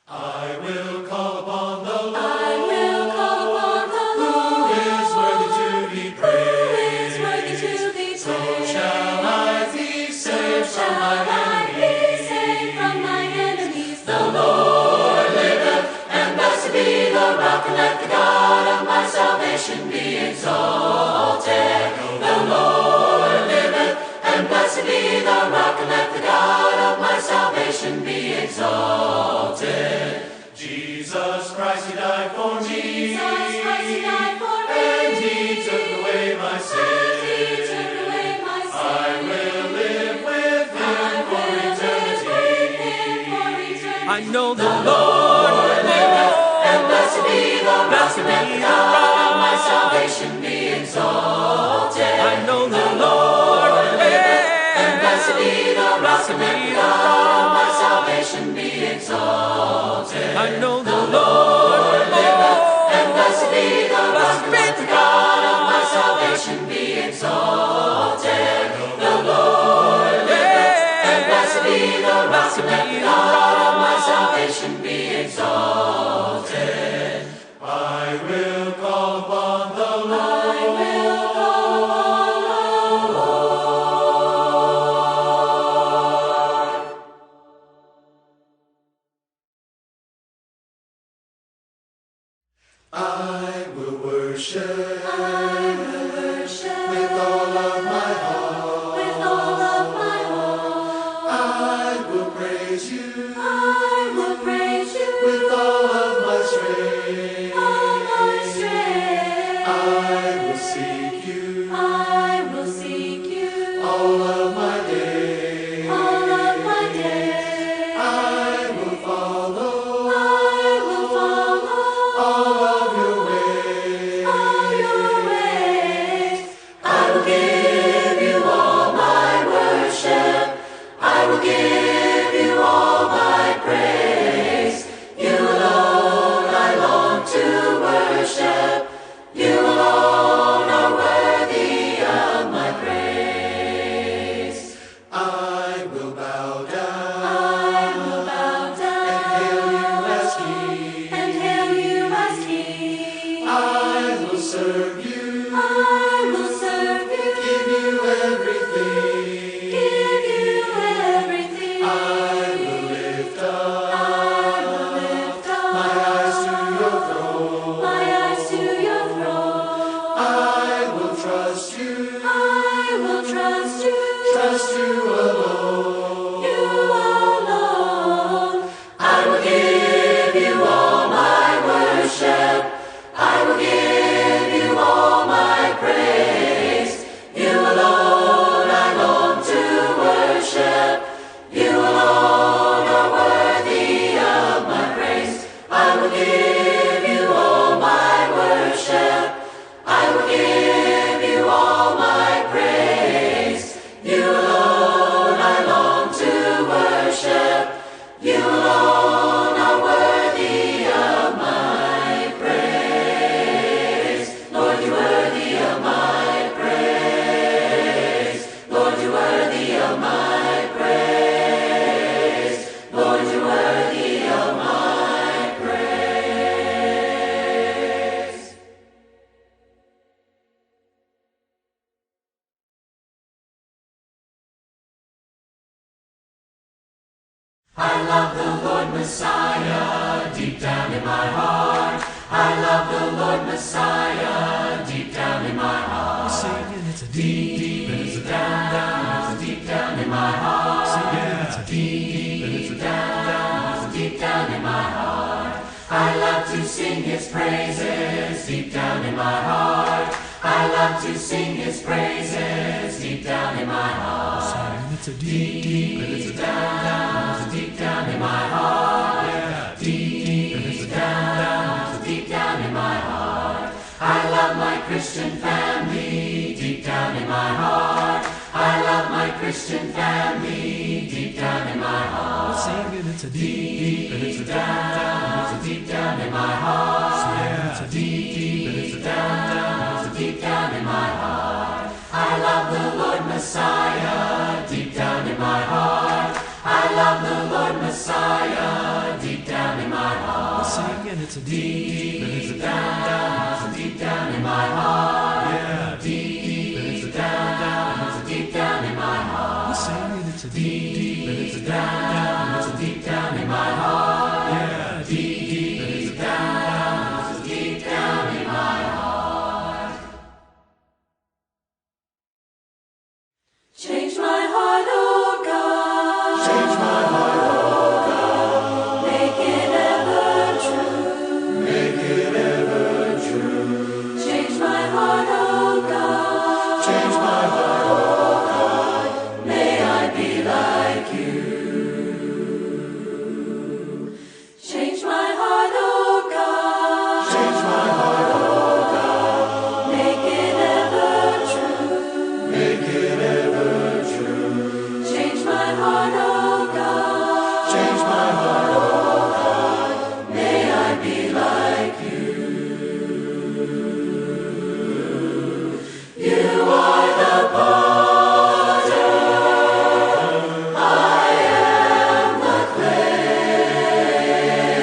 I will call upon the Lord. I will call upon the Lord. Who is worthy to be praised? Who is worthy to be praised? So shall I be saved from my enemies. Saved from my enemies. The Lord liveth, and blessed be the rock, and let the God of my salvation be exalted. The Lord liveth, and blessed be the rock, and let the God of my salvation be exalted. Jesus Christ, He died for me. Jesus Christ, He died for me. And He took away my And sin. He took away my sin. I will live with Him for eternity. I know the Lord liveth, and blessed be the rock, and let the be God of my salvation be exalted. I know the Lord liveth, and blessed be the rock, and let the God of my salvation be exalted. I know the Lord liveth, and blessed be the rock, and let the God of my salvation be exalted. The Lord liveth, and blessed be the rock, and let the God of my salvation be exalted. I will call upon the Lord. I will call upon the Lord. I will worship I will worship with all of my heart. with all of my heart. I will praise you I will praise you with all of my strength. all my strength. I will seek you I will seek you all of my days. all of my days. I will follow I will follow all of your ways. all your ways. I will give you all my worship. I will give you all my praise. You alone I long to worship. You alone are worthy of my praise. I will bow down I will bow and hail you down as King. and hail you as King. I will serve you, I will serve you, give you everything. give you everything. I will lift up I will lift up my eyes to your throne. my eyes to your throne. I will trust you, I will trust you alone. you alone. I will give you all my worship. I will give you all my praise. You alone I long to worship. You alone are worthy of my praise. I will give you all my worship. I will give you all my praise. You alone I long to worship. You alone are worthy of my praise. Lord, you're worthy of my praise. Lord, you're worthy of my praise. Lord, you're worthy of my praise. I love the Lord Messiah deep down in my heart. I love the Lord Messiah deep down in my heart. Singing, it's a Deep, deep, and it's a down, down, it's a deep down in my heart. Singing, it's a Deep, and it's a down, down, it's a deep down in my heart. I love to sing His praises deep down in my heart. I love to sing His praises deep down in my heart. Singing, it's a Deep, deep, and it's a down, down, it's a deep down in my heart. yeah. Deep, deep, and it's a down, down, it's a deep down in my heart. I love my Christian family deep down in my heart. I love my Christian family deep down in my heart. Singing, it's a Deep, deep, and it's a down, down, it's a deep down in my heart. yeah. It's a Deep, deep, and it's a down, down, it's a deep down in my heart. I love the Lord Messiah deep down in my heart. I love the Lord Messiah deep down in my sing and it's a deep, and it's a down, It's a deep down in my heart. yeah, deep, and it's a down, It's a deep down in my heart. we sing and it's a deep, and it's a down, It's a deep down in my heart. yeah, deep, and it's a It's a deep down in my heart. Change my heart, oh God. Change my heart, oh God. Make it ever true. Make it ever true. Change my heart, oh God. Change my heart, oh God. May I be like you. Change my heart, oh God. Change my heart, oh God. Make it ever true. Make it ever true. Change my heart, oh God. Change my heart, oh God. May I be like you. You are the potter. I am the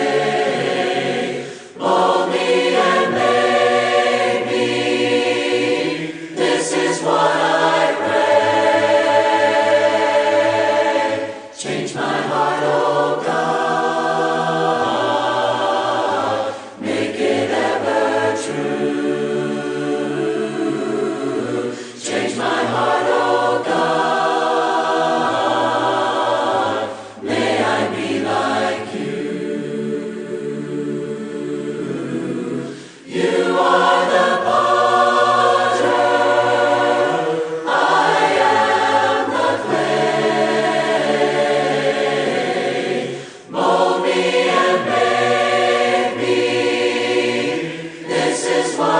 clay. Mold me and make me. This is what I pray. Change my heart, oh God. Make it ever true. Change my heart, oh God. May I be like you. You are the potter. I am the clay. Mold me and make me. This is what I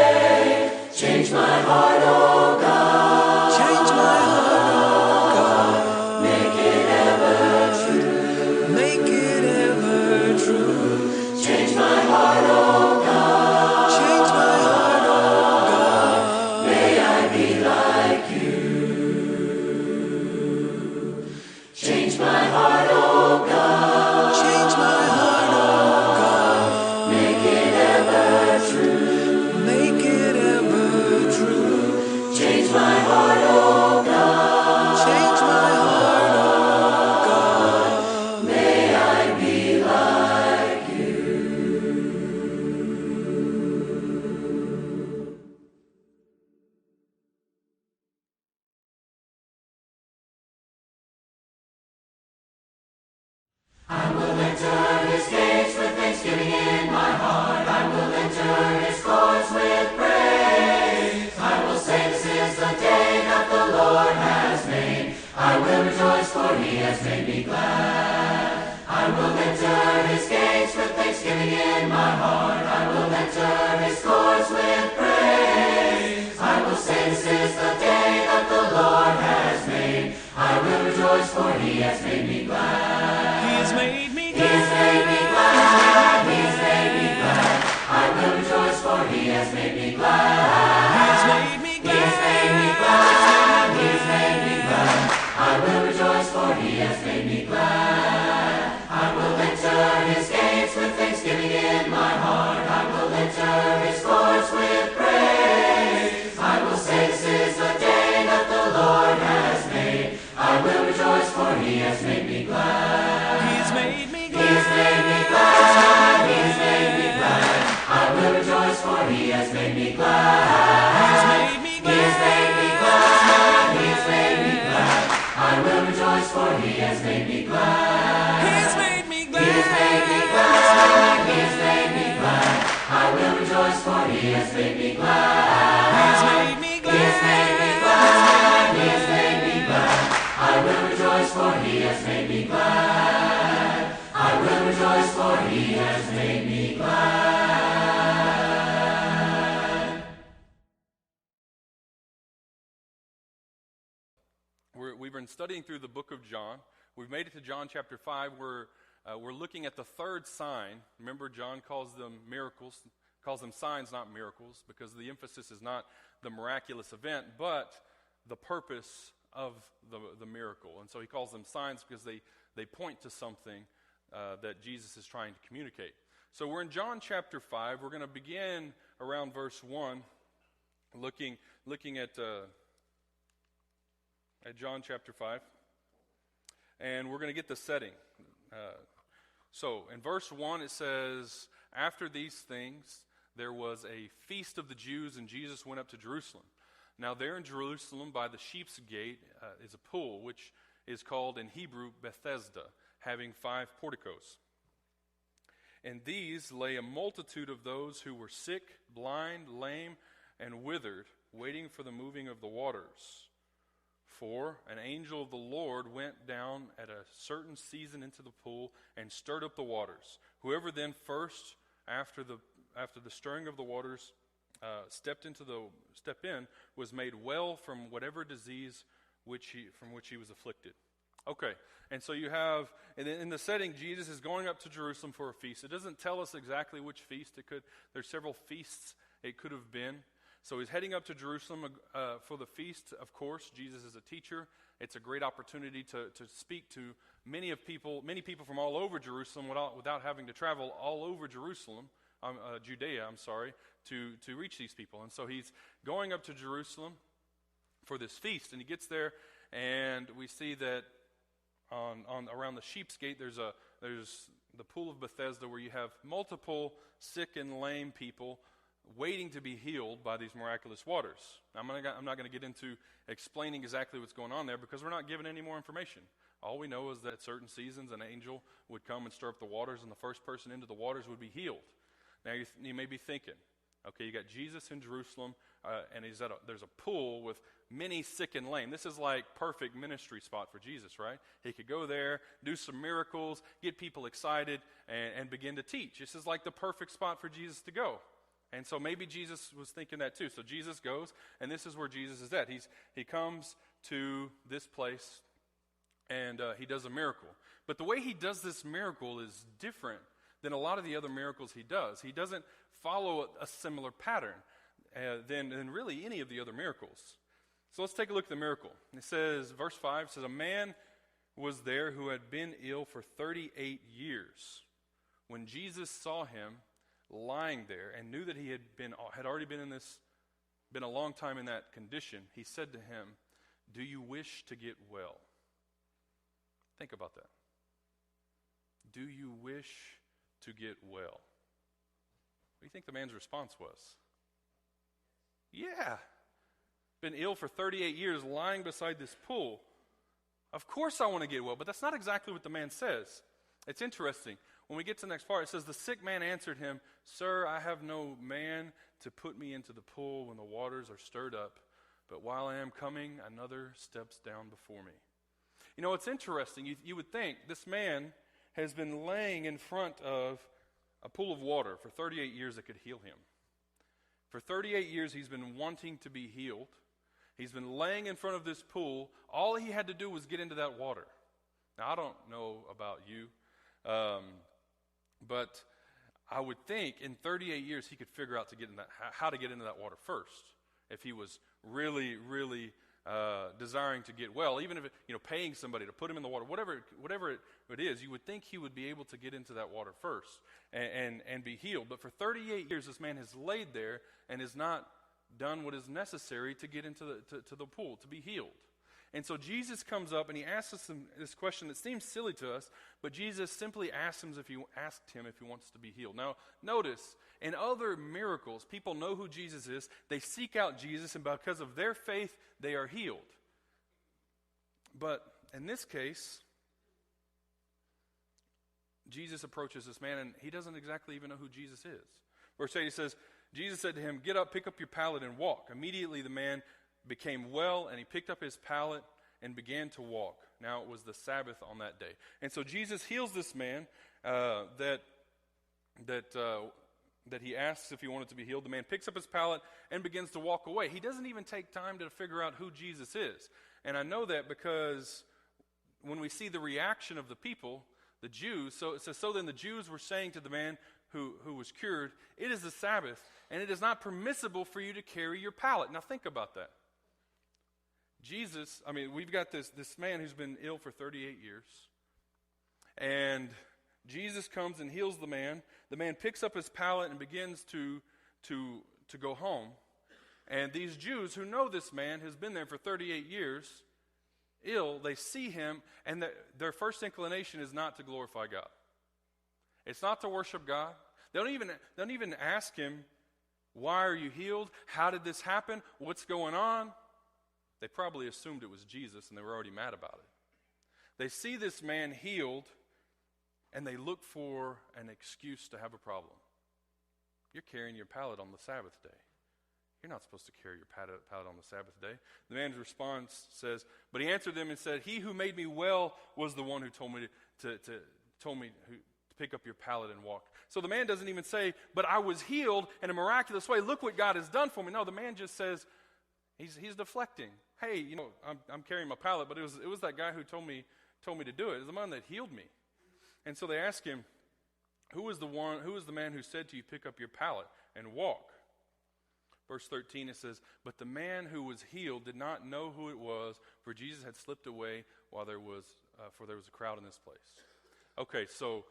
pray. Change my heart, oh God. change my heart, Make it ever true. make it ever true, Change my heart, oh God. change my heart, May I be like you. Change my heart, oh God. change my heart, Make it ever true. make it ever true, Change my heart, oh God. change my heart, May I be like you. I will enter his gates with thanksgiving in my heart. I will enter his courts with praise. I will say, this is the day that the Lord has made. I will rejoice, for he has made me glad. I will enter his gates with thanksgiving in my heart. I will enter his courts with praise. I will say, this is the day that the Lord has made. I will rejoice, for he has made me glad. He has made me He has made me glad. He has made me glad. I will rejoice, for he has made me glad. He has made me He has made me glad. He has made me glad. I will rejoice, for he has made me glad. I will enter his gates with thanksgiving in my heart. I will enter his courts with praise. I will say, this is the day that the Lord has made. I will rejoice, for he has made me glad. He has made me He has made me glad. He has made me glad. I will rejoice, for he has made me glad. He has made me He has made me glad. He has made me glad. I will rejoice, for he has made me glad. He has made me He has made me glad. He has made me glad. I will rejoice, for he has made me glad. He has made me He has made me glad. He has made me glad. I will rejoice, for he has made me glad. I will rejoice, for he has made me glad. We've been studying through the book of John. We've made it to John chapter 5. We're looking at the third sign. Remember, John calls them miracles, calls them signs, not miracles, because the emphasis is not the miraculous event, but the purpose of the miracle. And so he calls them signs because they point to something that Jesus is trying to communicate. So we're in John chapter 5. We're going to begin around verse 1, looking at John chapter 5. And we're going to get the setting. So in verse 1 it says, "After these things there was a feast of the Jews, and Jesus went up to Jerusalem. Now there in Jerusalem by the sheep's gate is a pool, which is called in Hebrew Bethesda, having 5 porticos. In these lay a multitude of those who were sick, blind, lame, and withered, waiting for the moving of the waters. For an angel of the Lord went down at a certain season into the pool and stirred up the waters. Whoever then first, after the stirring of the waters, step in, was made well from whatever disease from which he was afflicted." Okay, and so you have, in the setting, Jesus is going up to Jerusalem for a feast. It doesn't tell us exactly which feast it could. There's several feasts it could have been. So he's heading up to Jerusalem for the feast. Of course, Jesus is a teacher. It's a great opportunity to speak to many people from all over Jerusalem without having to travel all over Judea, to reach these people. And so he's going up to Jerusalem for this feast, and he gets there, and we see that on around the sheep's gate there's the pool of Bethesda, where you have multiple sick and lame people waiting to be healed by these miraculous waters. I'm not going to get into explaining exactly what's going on there, because we're not given any more information. All we know is that at certain seasons an angel would come and stir up the waters, and the first person into the waters would be healed. Now you may be thinking, okay, you got Jesus in Jerusalem, and there's a pool with many sick and lame. This is like perfect ministry spot for Jesus, right? He could go there, do some miracles, get people excited, and begin to teach. This is like the perfect spot for Jesus to go. And so maybe Jesus was thinking that too. So Jesus goes, and this is where Jesus is at. He comes to this place, and he does a miracle. But the way he does this miracle is different than a lot of the other miracles he does. He doesn't follow a similar pattern than really any of the other miracles. So let's take a look at the miracle. It says, verse 5 says, "A man was there who had been ill for 38 years. When Jesus saw him lying there and knew that he had already been a long time in that condition, he said to him, 'Do you wish to get well?'" Think about that. Do you wish to get well? What do you think the man's response was? Yeah. Been ill for 38 years, lying beside this pool. Of course I want to get well, but that's not exactly what the man says. It's interesting. When we get to the next part, it says, "The sick man answered him, 'Sir, I have no man to put me into the pool when the waters are stirred up, but while I am coming, another steps down before me.'" You know, it's interesting. You would think this man has been laying in front of a pool of water for 38 years that could heal him. For 38 years, he's been wanting to be healed. He's been laying in front of this pool. All he had to do was get into that water. Now, I don't know about you, but I would think in 38 years he could figure out how to get into that water first, if he was really, really desiring to get well. Even if paying somebody to put him in the water, whatever it is, you would think he would be able to get into that water first and be healed. But for 38 years, this man has laid there and has not done what is necessary to get into the pool, to be healed. And so Jesus comes up and he asks us this question that seems silly to us, but Jesus simply asked him if he wants to be healed. Now, notice, in other miracles, people know who Jesus is, they seek out Jesus, and because of their faith, they are healed. But in this case, Jesus approaches this man, and he doesn't exactly even know who Jesus is. Verse 8 says, "Jesus said to him, 'Get up, pick up your pallet, and walk.' Immediately the man became well, and he picked up his pallet and began to walk." Now it was the Sabbath on that day. And so Jesus heals this man that he asks if he wanted to be healed. The man picks up his pallet and begins to walk away. He doesn't even take time to figure out who Jesus is. And I know that because when we see the reaction of the people, the Jews, so it says, "So then the Jews were saying to the man who was cured, 'It is the Sabbath, and it is not permissible for you to carry your pallet.'" Now think about that. we've got this man who's been ill for 38 years. And Jesus comes and heals the man. The man picks up his pallet and begins to go home. And these Jews who know this man has been there for 38 years, ill, they see him, and their first inclination is not to glorify God. It's not to worship God. They don't even ask him, why are you healed? How did this happen? What's going on? They probably assumed it was Jesus, and they were already mad about it. They see this man healed, and they look for an excuse to have a problem. You're carrying your pallet on the Sabbath day. You're not supposed to carry your pallet on the Sabbath day. The man's response says, but he answered them and said, he who made me well was the one who told me to pick up your pallet and walk. So the man doesn't even say, but I was healed in a miraculous way. Look what God has done for me. No, the man just says, he's deflecting. Hey, I'm carrying my pallet, but it was that guy who told me to do it. It was the man that healed me. And so they ask him, who was the man who said to you, pick up your pallet and walk? Verse 13, it says, but the man who was healed did not know who it was, for Jesus had slipped away for there was a crowd in this place. Okay, so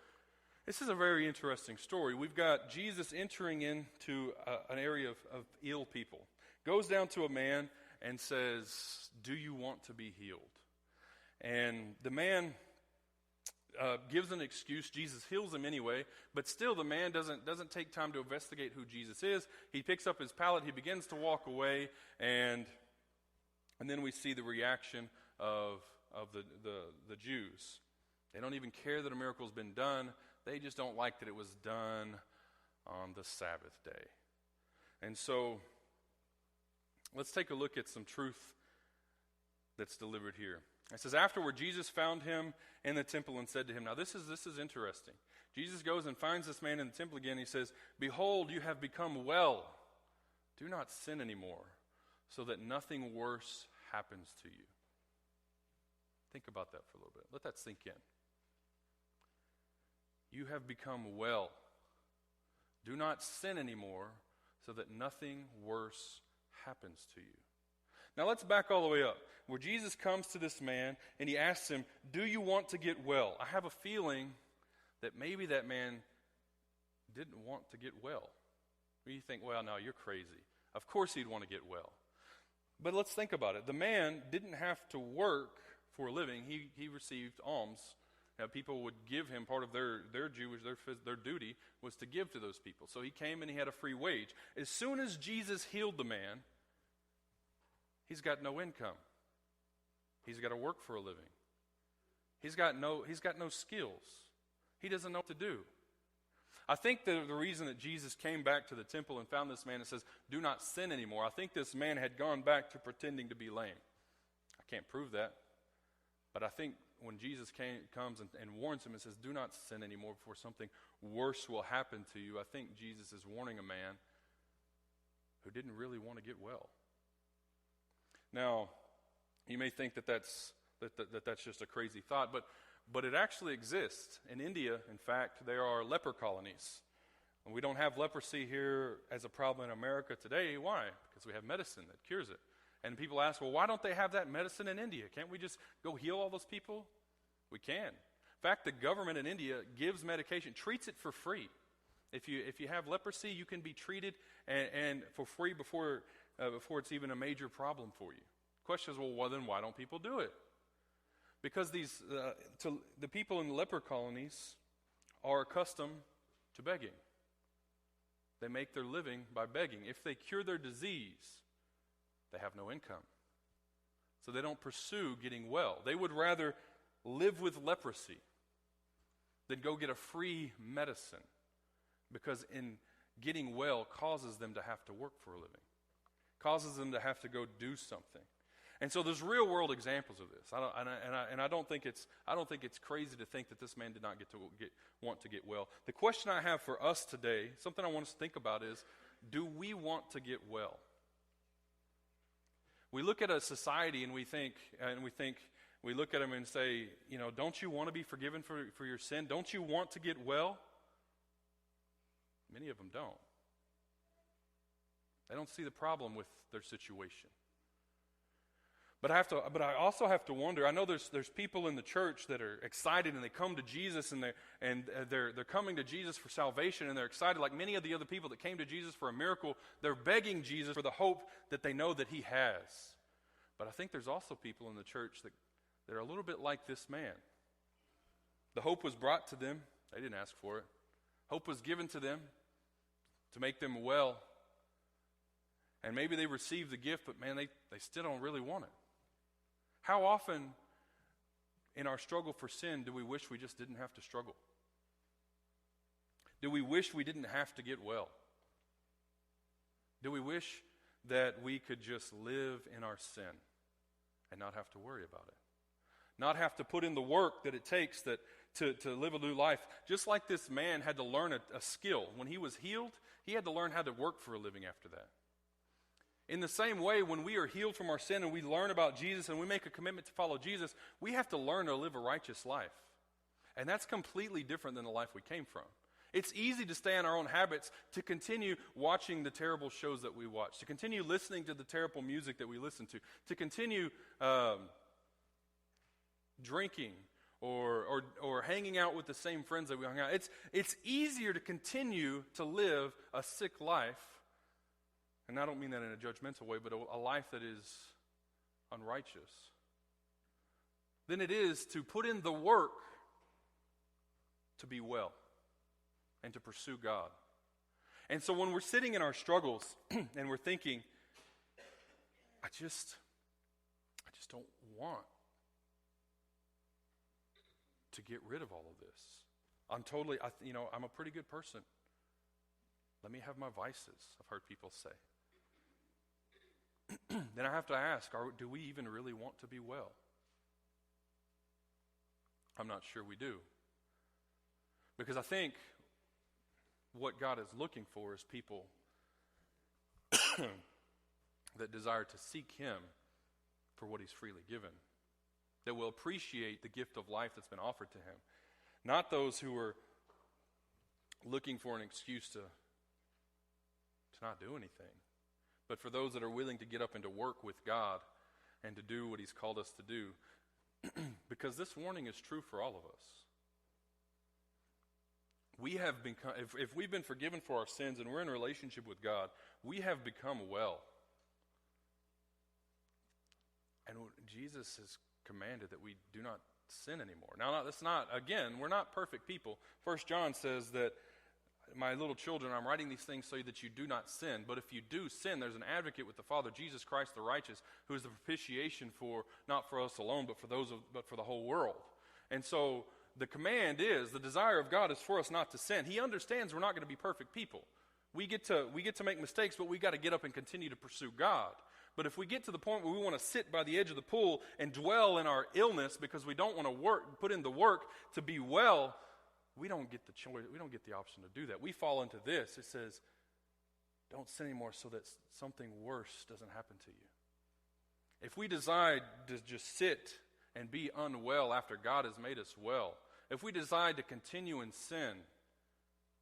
this is a very interesting story. We've got Jesus entering into an area of ill people. Goes down to a man and says, do you want to be healed? And the man gives an excuse. Jesus heals him anyway, but still the man doesn't take time to investigate who Jesus is. He picks up his pallet, he begins to walk away, and then we see the reaction of the Jews. They don't even care that a miracle has been done. They just don't like that it was done on the Sabbath day. And so let's take a look at some truth that's delivered here. It says, afterward, Jesus found him in the temple and said to him, now this is interesting. Jesus goes and finds this man in the temple again. He says, behold, you have become well. Do not sin anymore, so that nothing worse happens to you. Think about that for a little bit. Let that sink in. You have become well. Do not sin anymore, so that nothing worse happens to you. Now let's back all the way up, where Jesus comes to this man and he asks him, do you want to get well? I have a feeling that maybe that man didn't want to get well. You think, well, no, you're crazy. Of course he'd want to get well. But let's think about it. The man didn't have to work for a living. He received alms. Now, people would give him part of their duty was to give to those people. So he came and he had a free wage. As soon as Jesus healed the man, he's got no income. He's got to work for a living. He's got no skills. He doesn't know what to do. I think the reason that Jesus came back to the temple and found this man and says, do not sin anymore, I think this man had gone back to pretending to be lame. I can't prove that. But I think when Jesus comes and warns him and says, do not sin anymore before something worse will happen to you, I think Jesus is warning a man who didn't really want to get well. Now, you may think that's just a crazy thought, but it actually exists. In India, in fact, there are leper colonies. And we don't have leprosy here as a problem in America today. Why? Because we have medicine that cures it. And people ask, well, why don't they have that medicine in India? Can't we just go heal all those people? We can. In fact, the government in India gives medication, treats it for free. If you have leprosy, you can be treated and for free before it's even a major problem for you. The question is, well, then why don't people do it? Because the people in the leper colonies are accustomed to begging. They make their living by begging. If they cure their disease, they have no income. So they don't pursue getting well. They would rather live with leprosy than go get a free medicine, because in getting well causes them to have to work for a living, causes them to have to go do something. And so there's real world examples of this. I don't think it's crazy to think that this man did not want to get well. The question I have for us today, something I want us to think about is, do we want to get well? We look at a society and we look at them and say, don't you want to be forgiven for your sin? Don't you want to get well? Many of them don't. They don't see the problem with their situation. But I also have to wonder. I know there's people in the church that are excited and they come to Jesus and they're coming to Jesus for salvation and they're excited like many of the other people that came to Jesus for a miracle. They're begging Jesus for the hope that they know that he has. But I think there's also people in the church that are a little bit like this man. The hope was brought to them. They didn't ask for it. Hope was given to them to make them well. And maybe they received the gift, but man, they still don't really want it. How often in our struggle for sin do we wish we just didn't have to struggle? Do we wish we didn't have to get well? Do we wish that we could just live in our sin and not have to worry about it? Not have to put in the work that it takes to live a new life. Just like this man had to learn a skill. When he was healed, he had to learn how to work for a living after that. In the same way, when we are healed from our sin and we learn about Jesus and we make a commitment to follow Jesus, we have to learn to live a righteous life. And that's completely different than the life we came from. It's easy to stay in our own habits, to continue watching the terrible shows that we watch, to continue listening to the terrible music that we listen to continue drinking or hanging out with the same friends that we hung out. It's easier to continue to live a sick life, and I don't mean that in a judgmental way, but a life that is unrighteous, than it is to put in the work to be well and to pursue God. And so when we're sitting in our struggles and we're thinking, I just don't want to get rid of all of this. I'm a pretty good person. Let me have my vices, I've heard people say. Then I have to ask, do we even really want to be well? I'm not sure we do. Because I think what God is looking for is people that desire to seek him for what he's freely given, that will appreciate the gift of life that's been offered to him. Not those who are looking for an excuse to not do anything, but for those that are willing to get up and to work with God and to do what he's called us to do. Because this warning is true for all of us. We have become, if we've been forgiven for our sins and we're in a relationship with God, we have become well. And Jesus has commanded that we do not sin anymore. Now, that's not, again, we're not perfect people. 1 John says that, my little children, I'm writing these things so that you do not sin. But if you do sin, there's an advocate with the Father, Jesus Christ the righteous, who is the propitiation for, not for us alone, but for the whole world. And so the command is, the desire of God is for us not to sin. He understands we're not going to be perfect people. We get to make mistakes, but we got to get up and continue to pursue God. But if we get to the point where we want to sit by the edge of the pool and dwell in our illness because we don't want to put in the work to be well, we don't get the choice. We don't get the option to do that. We fall into this. It says, don't sin anymore so that something worse doesn't happen to you. If we decide to just sit and be unwell after God has made us well, if we decide to continue in sin,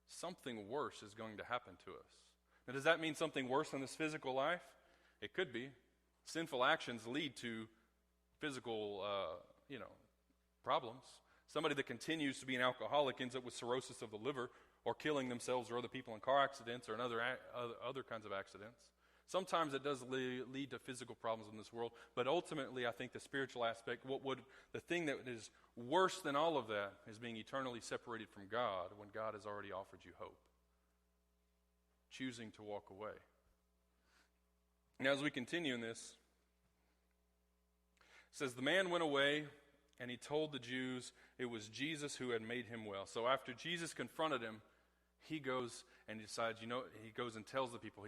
something worse is going to happen to us. Now, does that mean something worse in this physical life? It could be. Sinful actions lead to physical, problems. Somebody that continues to be an alcoholic ends up with cirrhosis of the liver or killing themselves or other people in car accidents or in other kinds of accidents. Sometimes it does lead to physical problems in this world, but ultimately I think the spiritual aspect, the thing that is worse than all of that is being eternally separated from God when God has already offered you hope. Choosing to walk away. Now as we continue in this, it says, the man went away and he told the Jews it was Jesus who had made him well. So after Jesus confronted him, he goes and decides, he goes and tells the people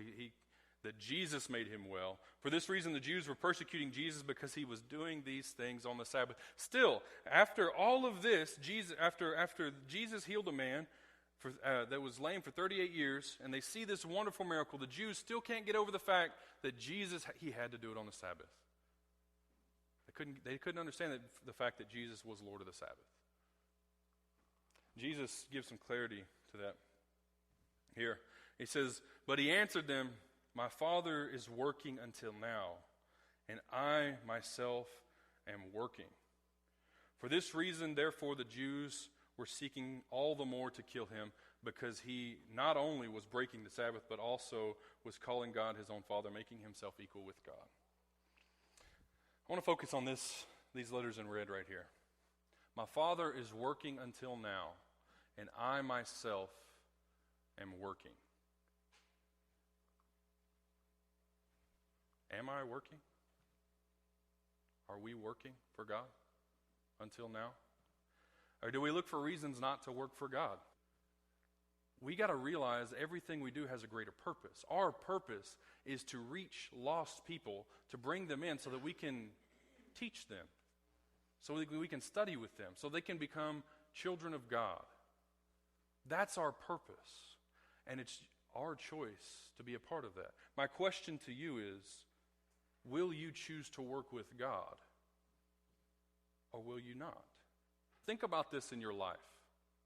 that Jesus made him well. For this reason, the Jews were persecuting Jesus because he was doing these things on the Sabbath. Still, after all of this, after Jesus healed a man that was lame for 38 years, and they see this wonderful miracle, the Jews still can't get over the fact that Jesus, he had to do it on the Sabbath. They couldn't understand the fact that Jesus was Lord of the Sabbath. Jesus gives some clarity to that here. He says, but he answered them, my Father is working until now, and I myself am working. For this reason, therefore, the Jews were seeking all the more to kill him, because he not only was breaking the Sabbath, but also was calling God his own Father, making himself equal with God. I want to focus on these letters in red right here. My Father is working until now, and I myself am working. Am I working? Are we working for God until now? Or do we look for reasons not to work for God? We got to realize everything we do has a greater purpose. Our purpose is to reach lost people, to bring them in so that we can teach them, so that we can study with them, so they can become children of God. That's our purpose, and it's our choice to be a part of that. My question to you is, will you choose to work with God, or will you not? Think about this in your life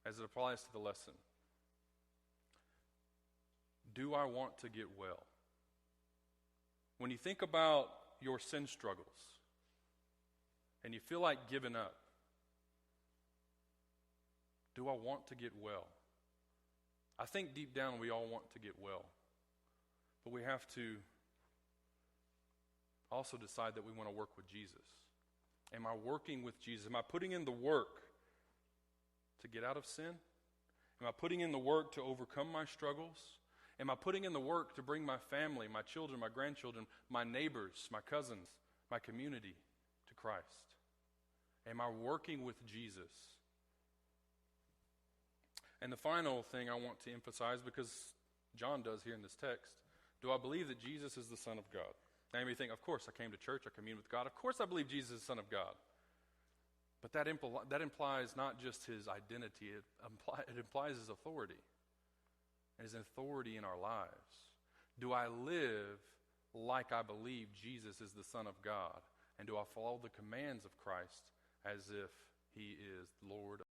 as it applies to the lesson. Do I want to get well? When you think about your sin struggles and you feel like giving up, do I want to get well? I think deep down we all want to get well, but we have to also decide that we want to work with Jesus. Am I working with Jesus? Am I putting in the work to get out of sin? Am I putting in the work to overcome my struggles? Am I putting in the work to bring my family, my children, my grandchildren, my neighbors, my cousins, my community to Christ? Am I working with Jesus? And the final thing I want to emphasize, because John does here in this text, do I believe that Jesus is the Son of God? Now you may think, of course, I came to church, I commune with God. Of course I believe Jesus is the Son of God. But that implies not just his identity, it implies his authority. And his authority in our lives. Do I live like I believe Jesus is the Son of God? And do I follow the commands of Christ as if he is Lord